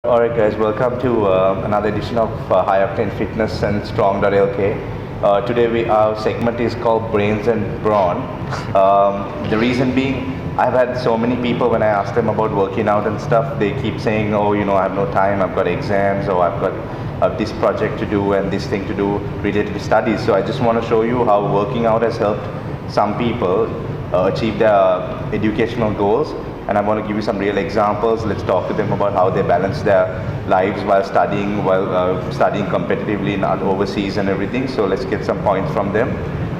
Alright guys, welcome to another edition of High Octane Fitness and Strong.lk. Today our segment is called Brains and Brawn. The reason being, I've had so many people when I ask them about working out and stuff, they keep saying, oh, I have no time, I've got exams, or I've got this project to do and this thing to do related to studies. So I just want to show you how working out has helped some people achieve their educational goals. And I want to give you some real examples. Let's talk to them about how they balance their lives while studying competitively in overseas and everything. So let's get some points from them,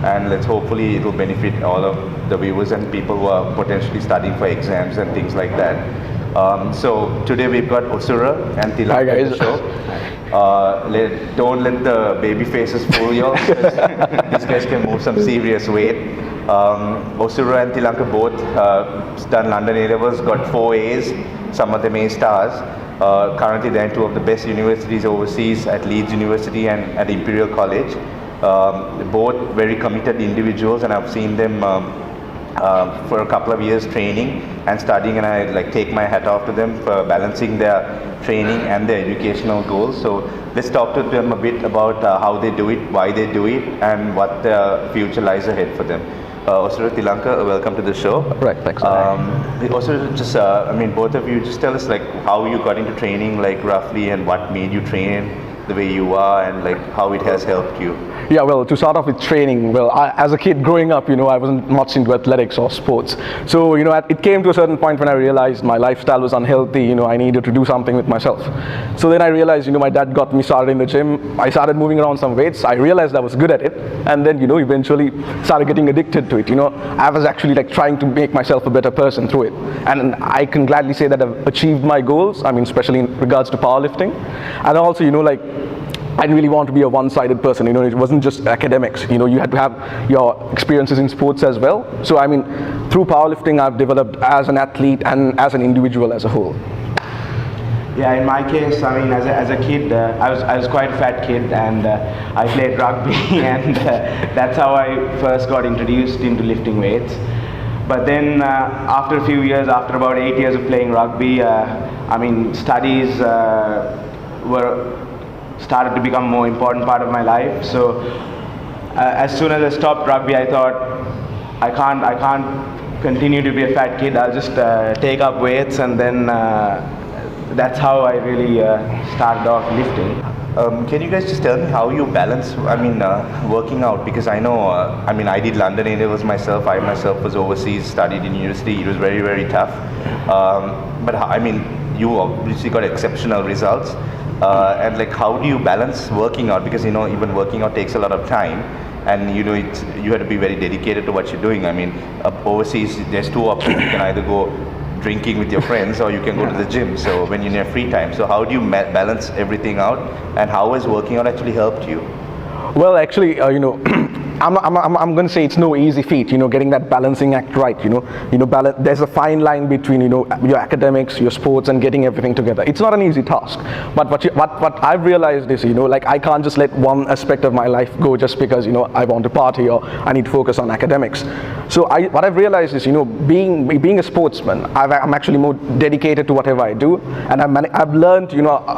and let's hopefully it will benefit all of the viewers and people who are potentially studying for exams and things like that. So today we've got Osura and Thilanka on the show. Don't let the baby faces fool you. These guys can move some serious weight. Osura and Thilanka both done London A-levels, got 4 A's, some of them A stars. Currently they're in 2 of the best universities overseas, at Leeds University and at Imperial College. Both very committed individuals, and I've seen them for a couple of years training and studying, and I take my hat off to them for balancing their training and their educational goals. So let's talk to them a bit about how they do it, why they do it, and what the future lies ahead for them. Osura, Thilanka, welcome to the show. Right, thanks. Osura, just both of you, just tell us how you got into training, roughly, and what made you train the way you are, and how it has helped you. Yeah, well, to start off with training, as a kid growing up, I wasn't much into athletics or sports. So, it came to a certain point when I realized my lifestyle was unhealthy, I needed to do something with myself. So then I realized, my dad got me started in the gym. I started moving around some weights. I realized I was good at it. And then, eventually started getting addicted to it. I was actually trying to make myself a better person through it. And I can gladly say that I've achieved my goals, especially in regards to powerlifting. And also, I didn't really want to be a one-sided person, it wasn't just academics, you had to have your experiences in sports as well. So through powerlifting I've developed as an athlete and as an individual as a whole. Yeah, in my case, as a kid, I was quite a fat kid, and I played rugby, and that's how I first got introduced into lifting weights. But then after a few years, after about 8 years of playing rugby, studies started to become a more important part of my life. So as soon as I stopped rugby, I thought I can't continue to be a fat kid. I'll just take up weights, and then that's how I really started off lifting. Can you guys just tell me how you balance working out? Because I know I did London A-levels myself. I myself was overseas, studied in university. It was very, very tough, but you obviously got exceptional results. And how do you balance working out? Because even working out takes a lot of time, and you have to be very dedicated to what you're doing. Overseas there's 2 options. You can either go drinking with your friends, or you can go to the gym. So when you're in your free time, so how do you balance everything out, and how has working out actually helped you? Well, actually, I'm going to say it's no easy feat, getting that balancing act right, there's a fine line between, your academics, your sports, and getting everything together. It's not an easy task, but what I've realized is, I can't just let one aspect of my life go just because, I want to party or I need to focus on academics. So what I've realized is, being a sportsman, I'm actually more dedicated to whatever I do, and I've learned,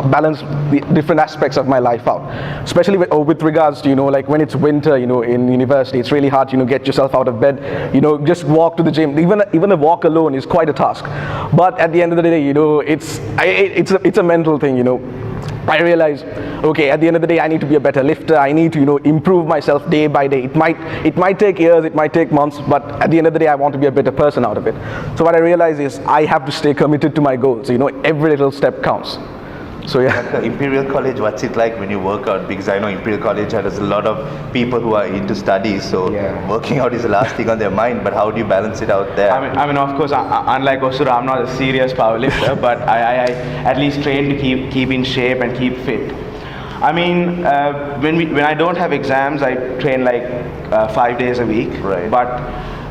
balance the different aspects of my life out, especially with regards to, when it's winter, in university, it's really hard, get yourself out of bed, just walk to the gym. Even a walk alone is quite a task. But at the end of the day, it's a mental thing, I realize, okay, at the end of the day, I need to be a better lifter. I need to, improve myself day by day. It might take years, it might take months, but at the end of the day, I want to be a better person out of it. So what I realize is I have to stay committed to my goals. Every little step counts. So yeah. At the Imperial College, what's it like when you work out? Because I know Imperial College has a lot of people who are into studies, so working out is the last thing on their mind. But how do you balance it out there? Of course, unlike Osura, I'm not a serious powerlifter, but I at least train to keep in shape and keep fit. When I don't have exams, I train 5 days a week. Right. But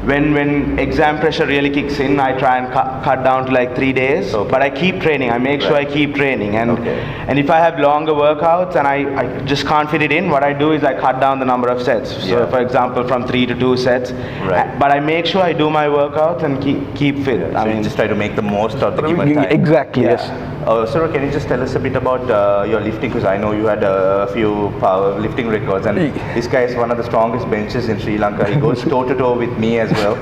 when exam pressure really kicks in, I try and cut down to 3 days. Okay. But I keep training. I make sure I keep training, and if I have longer workouts and I just can't fit it in, what I do is I cut down the number of sets. So for example, from 3 to 2 sets. Right. But I make sure I do my workouts and keep fit. So you just try to make the most of the given time. Exactly. Yes. Osura, can you just tell us a bit about your lifting? Because I know you had a few power lifting records, and this guy is one of the strongest benches in Sri Lanka. He goes toe to toe with me as well.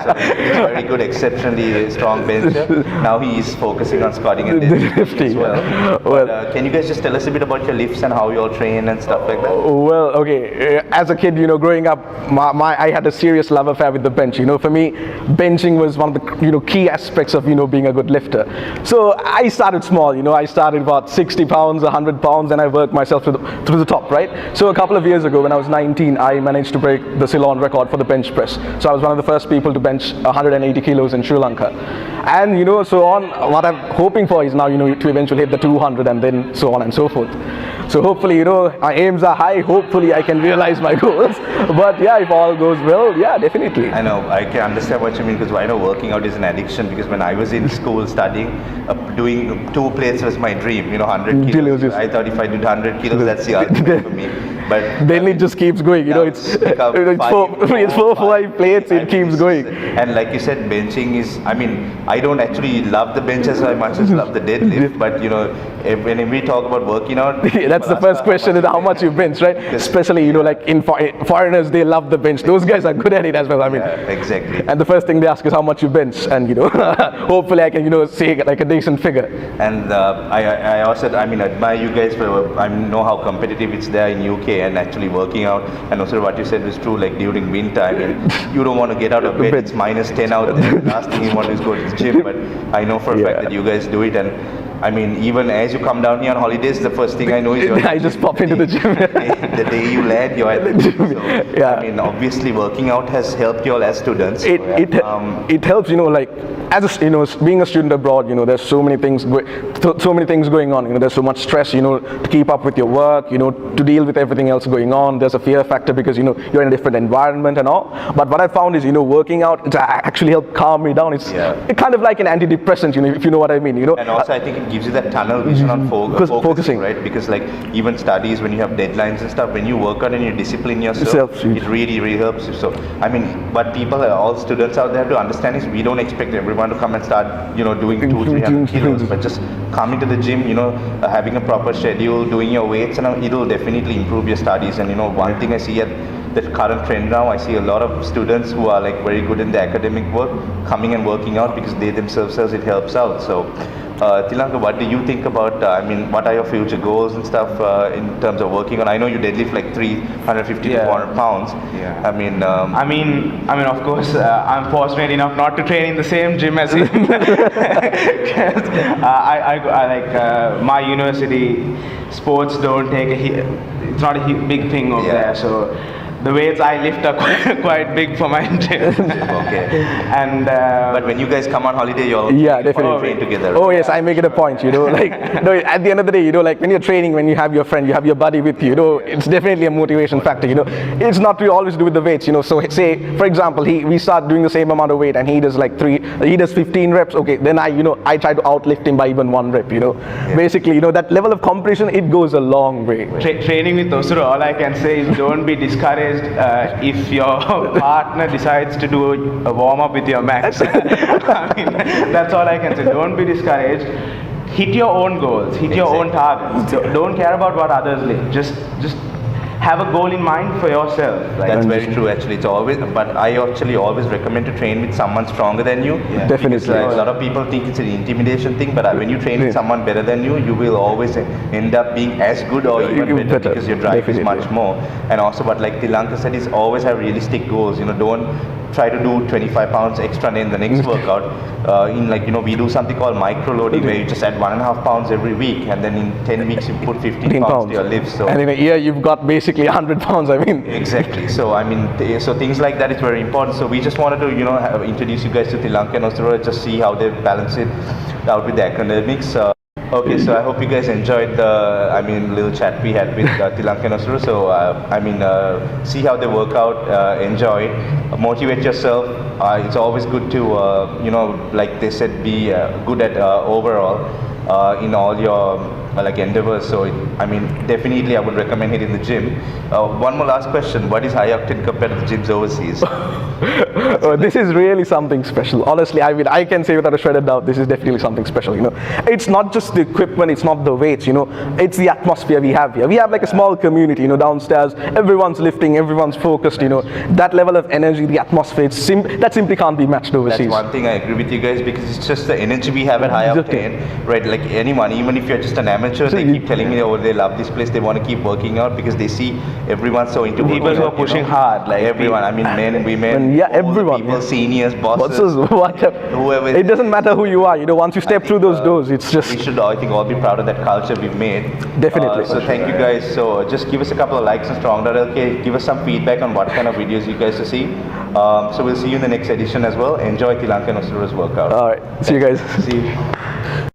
So he's a very good, exceptionally strong bencher. Now he is focusing on squatting and deadlifting as well. But, can you guys just tell us a bit about your lifts and how you all train and stuff like that? Well, okay. As a kid, growing up, I had a serious love affair with the bench. For me, benching was one of the key aspects of being a good lifter. So I started small. I started about 60 pounds, 100 pounds, and I worked myself through the top, right? So a couple of years ago, when I was 19, I managed to break the Ceylon record for the bench press. So I was one of the first people to bench 180 kilos in Sri Lanka. And so on, what I'm hoping for is now to eventually hit the 200 and then so on and so forth. So hopefully, my aims are high. Hopefully I can realize my goals. But yeah, if all goes well, yeah, definitely. I know, I can understand what you mean, because I know working out is an addiction, because when I was in school studying, doing 2 plates was my dream, 100 kilos. I thought if I did 100 kilos, that's the ultimate for me. But then it just keeps going, it's 4-5 plates, it keeps going. And like you said, benching is, I don't actually love the bench as much as love the deadlift, but when we talk about working out, that's the first question, is how much you bench, right? Especially, like in foreigners, they love the bench. Those guys are good at it as well, Yeah, exactly. And the first thing they ask is how much you bench, and hopefully I can, say like a decent figure. And I also, admire you guys for, I know how competitive it's there in UK and actually working out. And also what you said was true, like during winter, you don't want to get out of bed, it's minus 10 out there. Last thing you want is go to the gym, but I know for a fact that you guys do it. And even as you come down here on holidays, the first thing I know is I just pop into the gym. The day you land, you're at the gym. So, obviously working out has helped you all as students. It helps, like as being a student abroad, there's so many things going on. There's so much stress, to keep up with your work, to deal with everything else going on. There's a fear factor because you're in a different environment and all. But what I found is working out, it actually helped calm me down. It's kind of like an antidepressant, if you know what I mean. And also I think it gives you that tunnel vision on focusing, right? Because like even studies, when you have deadlines and stuff, when you work out and you discipline yourself, it really, really helps you. So what people, all students out there have to understand is we don't expect everyone to come and start, doing 200-300 kilos, but just coming to the gym, having a proper schedule, doing your weights, and it'll definitely improve your studies. And one thing I see at the current trend now, I see a lot of students who are like very good in the academic work coming and working out because they themselves says it helps out. So Thilanka, what do you think about, what are your future goals and stuff in terms of working on? I know you deadlift like 350 to 400 pounds. Yeah. Of of course, I'm fortunate enough not to train in the same gym as him. I like my university sports don't take it's not a big thing over there, so the weights I lift are quite big for my gym. Okay. And but when you guys come on holiday, you all definitely train together. Oh yes, I make it a point. Like at the end of the day, like when you're training, when you have your friend, you have your buddy with you. It's definitely a motivation factor. It's not to always do with the weights. So say for example, we start doing the same amount of weight, and he does like 15 reps. Okay, then I try to outlift him by even 1 rep. Basically, that level of competition, it goes a long way. Training with Osura, all I can say is don't be discouraged if your partner decides to do a warm-up with your max. That's all I can say. Don't be discouraged. Hit your own goals. Hit your own targets. Don't care about what others live. Just have a goal in mind for yourself. Right? That's very true. Actually, it's always. But I actually always recommend to train with someone stronger than you. Yeah. Definitely. Because, a lot of people think it's an intimidation thing, but when you train with someone better than you, you will always end up being as good or even better because your drive is much more. And also, but like Thilanka said, is always have realistic goals. Don't try to do 25 pounds extra in the next workout. We do something called micro loading, where you just add 1.5 pounds every week, and then in 10 weeks you put 15 pounds to your lifts. So and in a year you've got basically 100 pounds. Exactly. So so things like that is very important. So we just wanted to introduce you guys to Thilanka and Osura, just see how they balance it out with the academics. Okay, so I hope you guys enjoyed the, little chat we had with Thilanka and Osura. So, see how they work out, enjoy it, motivate yourself. It's always good to, like they said, be good at overall. in all your like endeavors. So I mean, definitely I would recommend it in the gym. One more last question: what is high octane compared to the gyms overseas? Oh, this is really something special. Honestly, I can say without a shred of doubt, this is definitely something special. It's not just the equipment, it's not the weights. It's the atmosphere we have here. We have like a small community. Downstairs, everyone's lifting, everyone's focused. That level of energy, the atmosphere, that simply can't be matched overseas. That's one thing I agree with you guys, because it's just the energy we have at high octane, right? Like anyone, even if you're just an amateur, they keep telling me, oh, they love this place, they want to keep working out because they see everyone so into People working who are out, pushing hard, like everyone. I mean, men, women, yeah, all the everyone, people, yeah. seniors, bosses, Whatever. whoever. It doesn't matter who you are. Once you step through those doors, it's just. We should, I think, all be proud of that culture we've made. Definitely. So thank you guys. So just give us a couple of likes on strong.lk. Give us some feedback on what kind of videos you guys to see. So we'll see you in the next edition as well. Enjoy Thilanka and Osura's workout. All right. See you guys. See you.